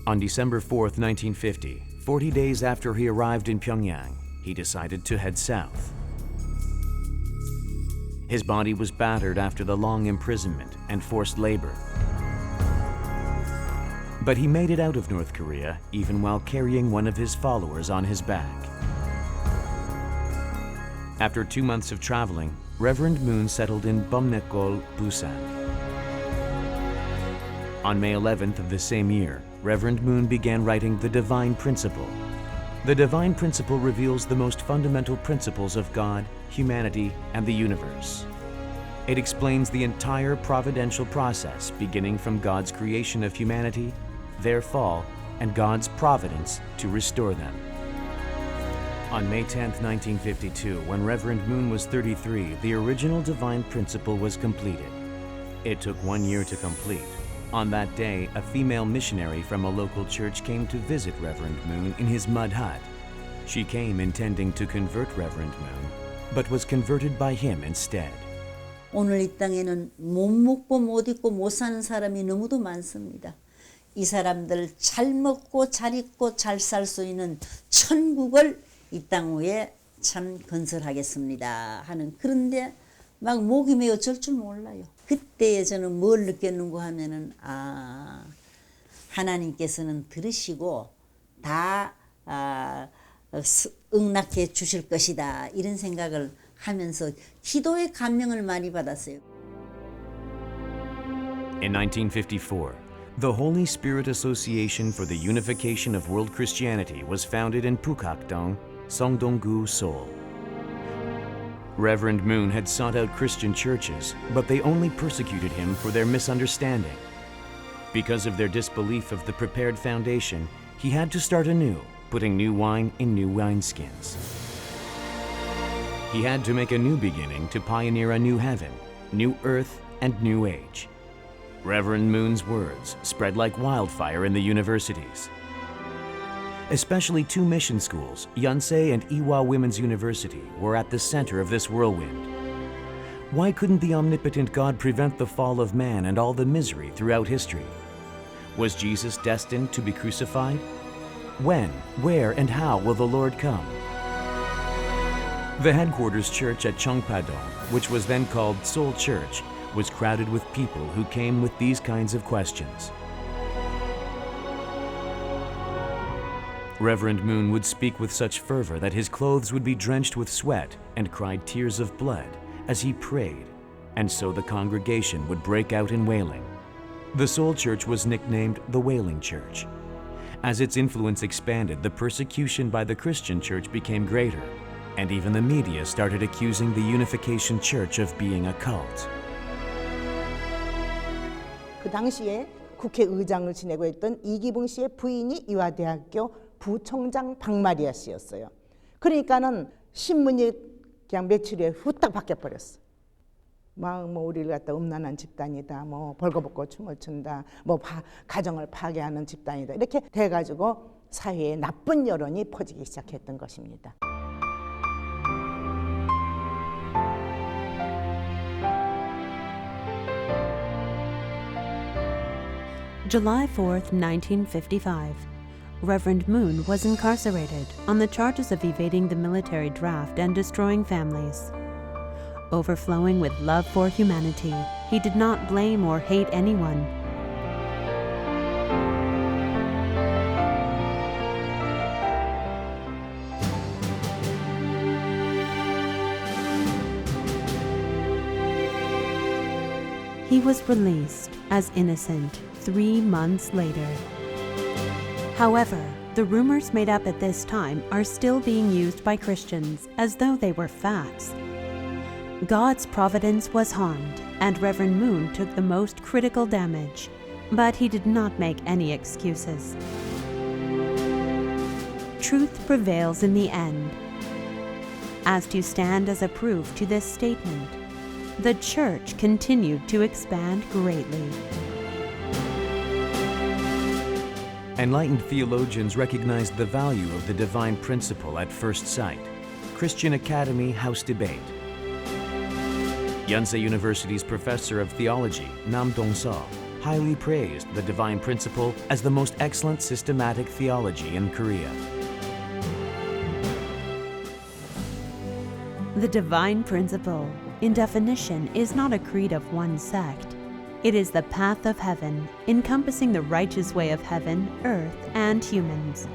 On December 4th, 1950, 40 days after he arrived in Pyongyang, he decided to head south. His body was battered after the long imprisonment and forced labor. But he made it out of North Korea even while carrying one of his followers on his back. After 2 months of traveling, Reverend Moon settled in Bumnekol, Busan. On May 11th of the same year, Reverend Moon began writing The Divine Principle. The Divine Principle reveals the most fundamental principles of God, humanity, and the universe. It explains the entire providential process beginning from God's creation of humanity, their fall, and God's providence to restore them. On May 10th, 1952, when Reverend Moon was 33, the original Divine Principle was completed. It took 1 year to complete. On that day, a female missionary from a local church came to visit Reverend Moon in his mud hut. She came intending to convert Reverend Moon, but was converted by him instead. 오늘 이 땅에는 못 먹고 못 입고 못 사는 사람이 너무도 많습니다. 이 사람들 잘 먹고 잘 입고 잘 살 수 있는 천국을 이 땅 위에 참 건설하겠습니다 하는, 그런데 막 목이 메어 절 줄 몰라요. 그때에 저는 뭘 느꼈는고 하면은 하나님께서는 들으시고 다 응낙해 주실 것이다, 이런 생각을 하면서 기도의 감명을 많이 받았어요. In 1954, the Holy Spirit Association for the Unification of World Christianity was founded in Pukakdong, Songdong-gu, Seoul. Reverend Moon had sought out Christian churches, but they only persecuted him for their misunderstanding. Because of their disbelief of the prepared foundation, he had to start anew, putting new wine in new wineskins. He had to make a new beginning to pioneer a new heaven, new earth, and new age. Reverend Moon's words spread like wildfire in the universities. Especially 2 mission schools, Yonsei and Ewha Women's University, were at the center of this whirlwind. Why couldn't the omnipotent God prevent the fall of man and all the misery throughout history? Was Jesus destined to be crucified? When, where, and how will the Lord come? The headquarters church at Cheongpadong, which was then called Seoul Church, was crowded with people who came with these kinds of questions. Reverend Moon would speak with such fervor that his clothes would be drenched with sweat and cried tears of blood as he prayed, and so the congregation would break out in wailing. The Seoul Church was nicknamed the Wailing Church. As its influence expanded, the persecution by the Christian church became greater, and even the media started accusing the Unification Church of being a cult. 그 당시에 국회의장을 지내고 있던 이기붕 씨의 부인이 이화대학교 부총장 박마리아 씨였어요. 그러니까는 신문이 그냥 며칠 후에 후딱 바뀌어버렸어. 막 우리를 갖다 음란한 집단이다, 벌거벗고 춤을 춘다, 가정을 파괴하는 집단이다, 이렇게 돼가지고 사회에 나쁜 여론이 퍼지기 시작했던 것입니다. July 4th, 1955. Reverend Moon was incarcerated on the charges of evading the military draft and destroying families. Overflowing with love for humanity, he did not blame or hate anyone. He was released as innocent 3 months later. However, the rumors made up at this time are still being used by Christians as though they were facts. God's providence was harmed, and Reverend Moon took the most critical damage, but he did not make any excuses. Truth prevails in the end. As to stand as a proof to this statement, the Church continued to expand greatly. Enlightened theologians recognized the value of the divine principle at first sight. Christian Academy House Debate. Yonsei University's professor of theology, Nam Dong-seo, highly praised the divine principle as the most excellent systematic theology in Korea. The divine principle, in definition, is not a creed of one sect. It is the path of heaven, encompassing the righteous way of heaven, earth, and humans.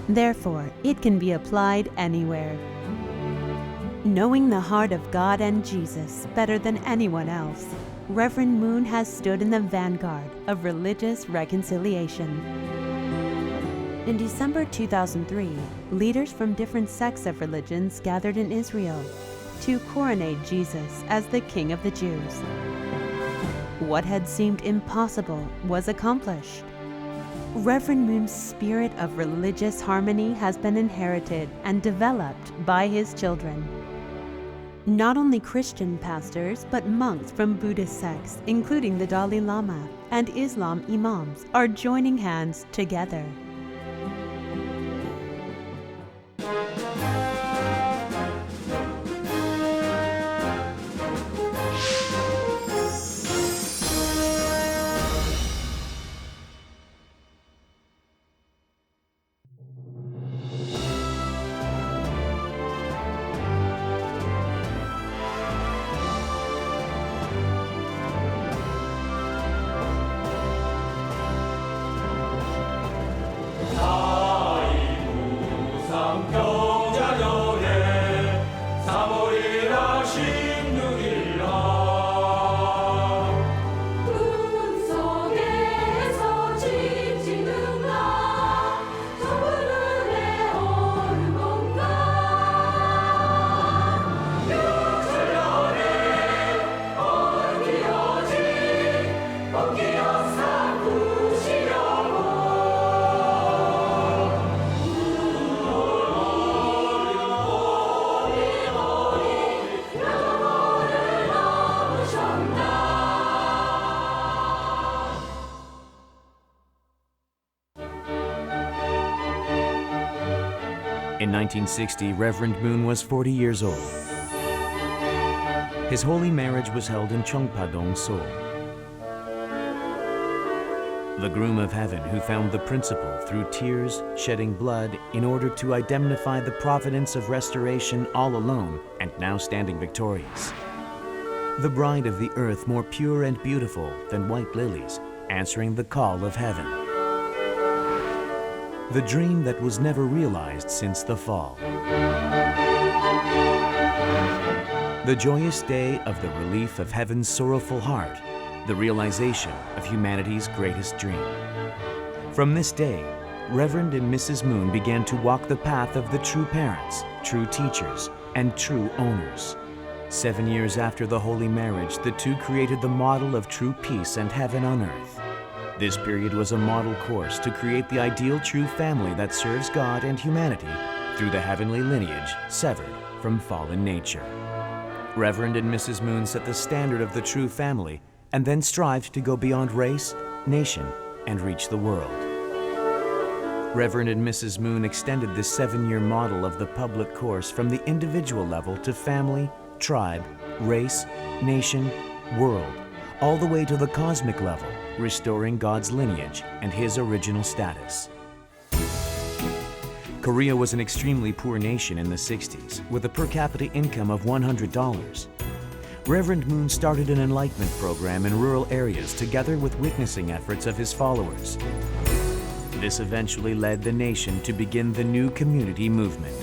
Therefore, it can be applied anywhere. Knowing the heart of God and Jesus better than anyone else, Reverend Moon has stood in the vanguard of religious reconciliation. In December 2003, leaders from different sects of religions gathered in Israel to coronate Jesus as the King of the Jews. What had seemed impossible was accomplished. Reverend Moon's spirit of religious harmony has been inherited and developed by his children. Not only Christian pastors, but monks from Buddhist sects, including the Dalai Lama, and Islam imams are joining hands together. In 1960, Reverend Moon was 40 years old. His holy marriage was held in Cheongpa-dong, Seoul. The groom of heaven who found the principle through tears, shedding blood, in order to indemnify the providence of restoration all alone and now standing victorious. The bride of the earth more pure and beautiful than white lilies, answering the call of heaven. The dream that was never realized since the fall. The joyous day of the relief of heaven's sorrowful heart, the realization of humanity's greatest dream. From this day, Reverend and Mrs. Moon began to walk the path of the true parents, true teachers, and true owners. 7 years after the holy marriage, the two created the model of true peace and heaven on earth. This period was a model course to create the ideal true family that serves God and humanity through the heavenly lineage severed from fallen nature. Reverend and Mrs. Moon set the standard of the true family and then strived to go beyond race, nation, and reach the world. Reverend and Mrs. Moon extended this 7-year model of the public course from the individual level to family, tribe, race, nation, world, all the way to the cosmic level, restoring God's lineage and His original status. Korea was an extremely poor nation in the 60s, with a per capita income of $100. Reverend Moon started an enlightenment program in rural areas together with witnessing efforts of his followers. This eventually led the nation to begin the new community movement.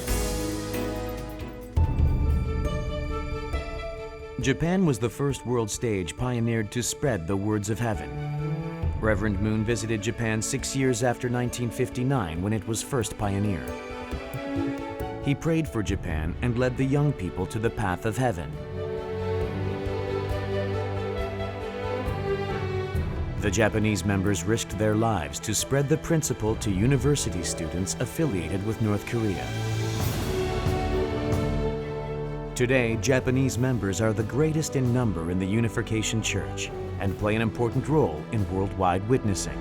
Japan was the first world stage pioneered to spread the words of heaven. Reverend Moon visited Japan 6 years after 1959 when it was first pioneered. He prayed for Japan and led the young people to the path of heaven. The Japanese members risked their lives to spread the principle to university students affiliated with North Korea. Today, Japanese members are the greatest in number in the Unification Church and play an important role in worldwide witnessing.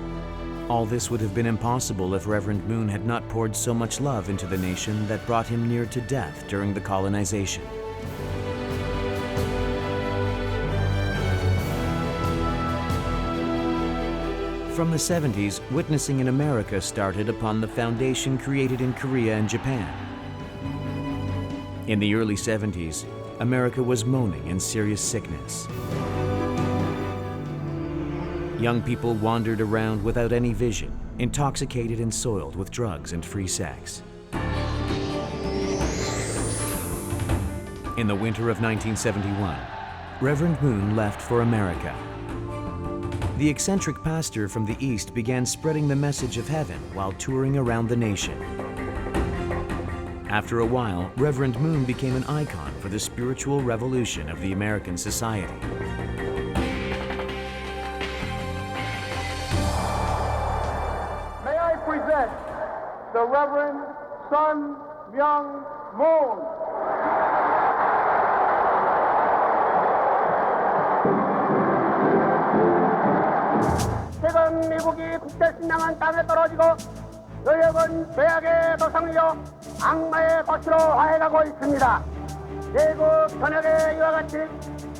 All this would have been impossible if Reverend Moon had not poured so much love into the nation that brought him near to death during the colonization. From the 70s, witnessing in America started upon the foundation created in Korea and Japan. In the early 70s, America was moaning in serious sickness. Young people wandered around without any vision, intoxicated and soiled with drugs and free sex. In the winter of 1971, Reverend Moon left for America. The eccentric pastor from the East began spreading the message of heaven while touring around the nation. After a while, Reverend Moon became an icon for the spiritual revolution of the American society. May I present the Reverend Sun Myung Moon. 최근 미국이 국제신앙한 땅에 떨어지고 여역은 죄악의 도상이요 악마의 도시로 화해가고 있습니다. 대국 전역에 이와 같이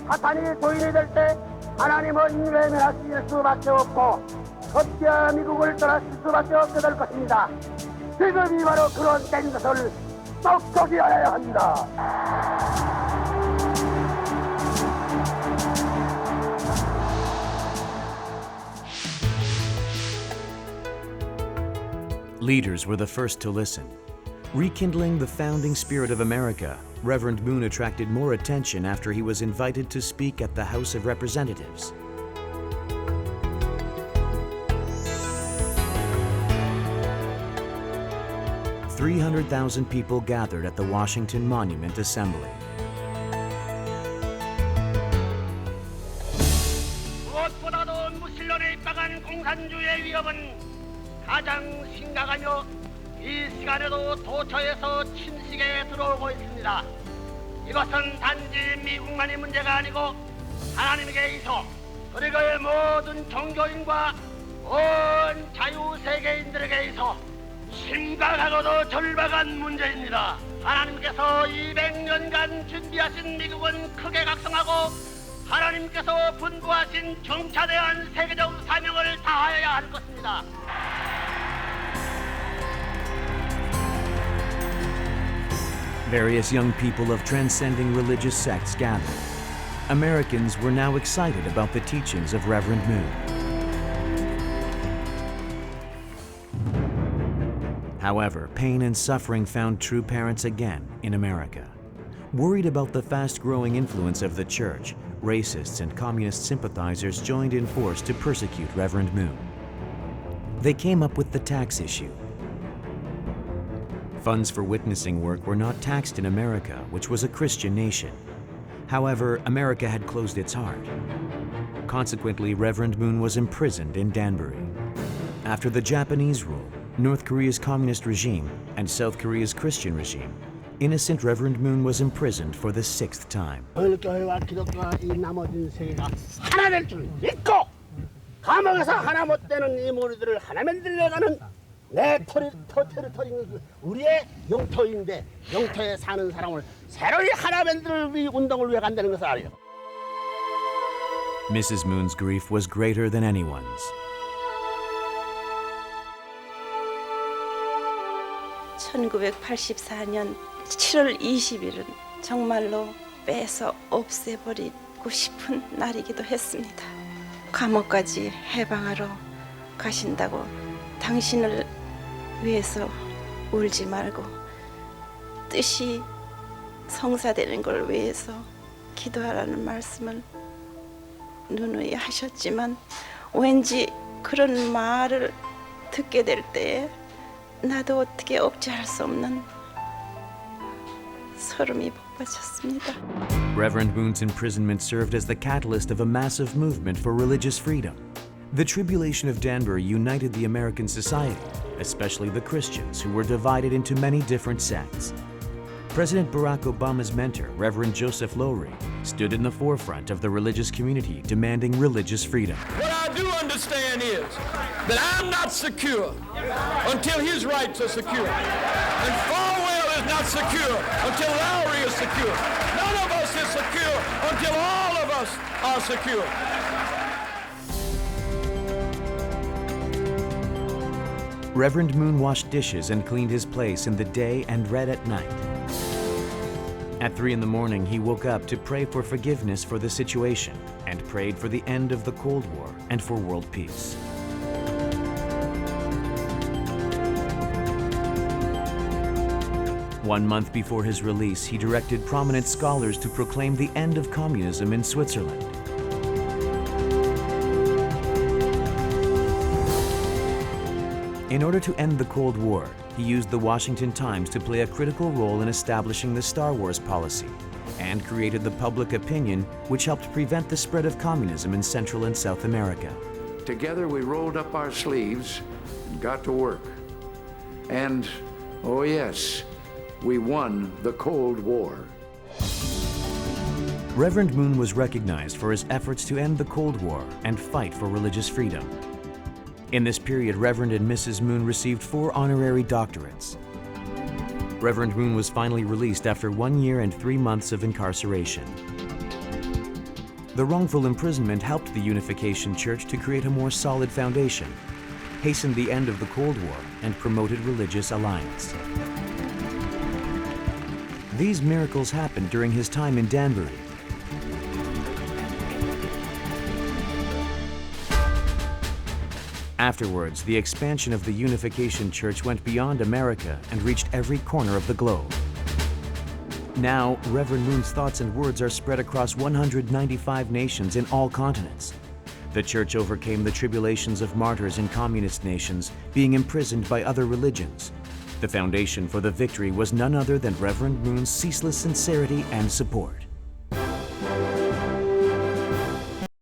사탄이 도인이 될 때 하나님은 외면하실 수밖에 없고 급기야 미국을 떠나실 수밖에 없게 될 것입니다. 지금이 바로 그런 때인 것을 똑똑히 알아야 합니다. Leaders were the first to listen. Rekindling the founding spirit of America, Reverend Moon attracted more attention after he was invited to speak at the House of Representatives. "300,000 people gathered at the Washington Monument Assembly. 무엇보다도 무신론에 입각한 공산주의의 위협은 가장 심각하며 이 시간에도 도처에서 침식에 들어오고 있습니다. 이것은 단지 미국만의 문제가 아니고 하나님께 있어 그리고의 모든 종교인과 온 자유세계인들에게 있어 심각하고도 절박한 문제입니다. 하나님께서 200년간 준비하신 미국은 크게 각성하고 하나님께서 분부하신 중차대한 세계적 사명을 다하여야 할 것입니다. Various young people of transcending religious sects gathered. Americans were now excited about the teachings of Reverend Moon. However, pain and suffering found true parents again in America. Worried about the fast-growing influence of the church, racists and communist sympathizers joined in force to persecute Reverend Moon. They came up with the tax issue. Funds for witnessing work were not taxed in America, which was a Christian nation. However, America had closed its heart. Consequently, Reverend Moon was imprisoned in Danbury. After the Japanese rule, North Korea's communist regime, and South Korea's Christian regime, innocent Reverend Moon was imprisoned for the 6th time. 교회와 기독교와 이 나머진 세계가 하나 될 줄 믿고 감옥에서 하나 못 되는 이 무리들을 하나 만들려가는 내 테리토리는 우리의 영토인데 영토에 사는 사람을 새로이 하나 만들 이 운동을 위해 간다는 것을 알아요. Mrs. Moon's grief was greater than anyone's. (1984년 7월 20일은) 정말로 빼서 없애버리고 싶은 날이기도 했습니다. 감옥까지 해방하러 가신다고 당신을 위해서 울지 말고 뜻이 성사되는 걸 위해서 기도하라는 말씀을 누누이 하셨지만 왠지 그런 말을 듣게 될 때에 나도 어떻게 억제할 수 없는 소름이 복받쳤습니다. Reverend Moon's imprisonment served as the catalyst of a massive movement for religious freedom. The tribulation of Danbury united the American society, especially the Christians, who were divided into many different sects. President Barack Obama's mentor, Reverend Joseph Lowry, stood in the forefront of the religious community demanding religious freedom. What I do understand is that I'm not secure until his rights are secure. And Falwell is not secure until Lowry is secure. None of us is secure until all of us are secure. Reverend Moon washed dishes and cleaned his place in the day and read at night. At 3 in the morning, he woke up to pray for forgiveness for the situation and prayed for the end of the Cold War and for world peace. One month before his release, he directed prominent scholars to proclaim the end of communism in Switzerland. In order to end the Cold War, he used the Washington Times to play a critical role in establishing the Star Wars policy and created the public opinion which helped prevent the spread of communism in Central and South America. Together we rolled up our sleeves and got to work. And, oh yes, we won the Cold War. Reverend Moon was recognized for his efforts to end the Cold War and fight for religious freedom. In this period, Reverend and Mrs. Moon received 4 honorary doctorates. Reverend Moon was finally released after 1 year and 3 months of incarceration. The wrongful imprisonment helped the Unification Church to create a more solid foundation, hastened the end of the Cold War, and promoted religious alliance. These miracles happened during his time in Danbury. Afterwards, the expansion of the Unification Church went beyond America and reached every corner of the globe. Now, Reverend Moon's thoughts and words are spread across 195 nations in all continents. The Church overcame the tribulations of martyrs in communist nations, being imprisoned by other religions. The foundation for the victory was none other than Reverend Moon's ceaseless sincerity and support.